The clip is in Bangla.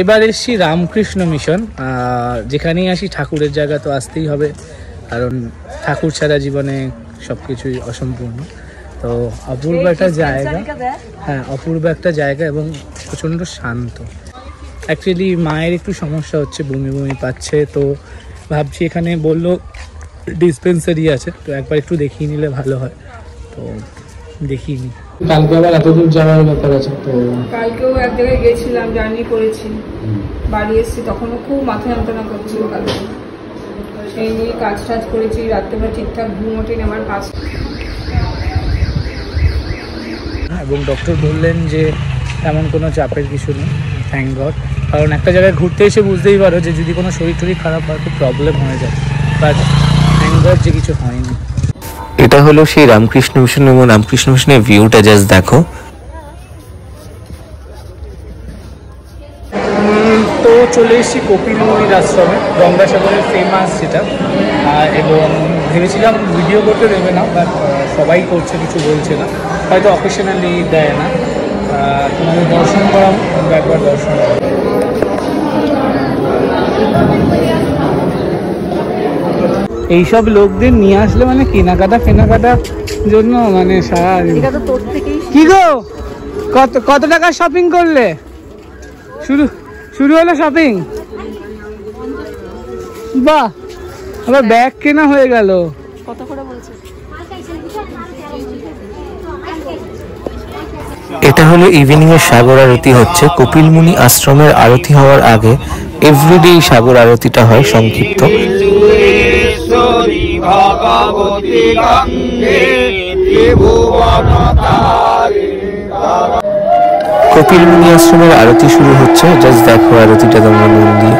এবার এসছি রামকৃষ্ণ মিশন। যেখানেই আসি ঠাকুরের জায়গা তো আসতেই হবে, কারণ ঠাকুর ছাড়া জীবনে সব কিছুই অসম্পূর্ণ। তো অপূর্ব একটা জায়গা, হ্যাঁ অপূর্ব একটা জায়গা এবং প্রচণ্ড শান্ত। অ্যাকচুয়ালি মায়ের একটু সমস্যা হচ্ছে, বমি বমি পাচ্ছে, তো ভাবছি এখানে বললো ডিসপেন্সারি আছে, তো একবার একটু দেখিয়ে নিলে ভালো হয়, তো দেখিয়ে নি। কালকে আবার এত দূর যাওয়ার ব্যাপার আছে, তো কালকেও এক জায়গায় গেছিলাম, জার্নি করেছি, বাড়ি এসেছি তখনও খুব মাথা যন্ত্রণা করছিল। কালকে সেই নিয়ে কাজ টাজ করেছি, রাত্রেবেলা ঠিকঠাক ঘুম ওঠেনি আমার কাজ। এবং ডক্টর বললেন যে এমন কোনো চাপের কিছু নেই, থ্যাংক গড। কারণ একটা জায়গায় ঘুরতে এসে বুঝতেই পারো যে যদি কোনো শরীর টরীর খারাপ হয় খুব প্রবলেম হয়ে যায়, বাট থ্যাংক গড যে কিছু হয়নি। এটা হলো সেই রামকৃষ্ণ মিশন এবং রামকৃষ্ণ মিশনের ভিউটা জাস্ট দেখো। তো চলে এসেছি কপিল মুনির আশ্রমে, গঙ্গাসাগরের ফেমাস যেটা, এবং ভেবেছিলাম ভিডিও করতে দেবে না, বাট সবাই করছে, কিছু বলছে না, হয়তো অকেশনালি দেয় না। তোমাদের দর্শন করাবো, একবার দর্শন করাবো। এইসব লোকদের নিয়ে আসলে মানে কেনাকাটার জন্য মানে সারা কি গো, কত টাকা শপিং করলে? শুরু হলো শপিং, বাহ আবার ব্যাগ কেনা হয়ে গেল। কত করে বলছে? এটা হলো ইভিনিং এর সাগর আরতি হচ্ছে কপিল মুনি আশ্রমের আরতি হওয়ার আগে। এভরিডে এই সাগর আরতিটা হয় সংক্ষিপ্ত। কপিল মুনি আশ্রমের আরতি শুরু হচ্ছে, জাস্ট দেখো আরতিটা তোমরা মন দিয়ে।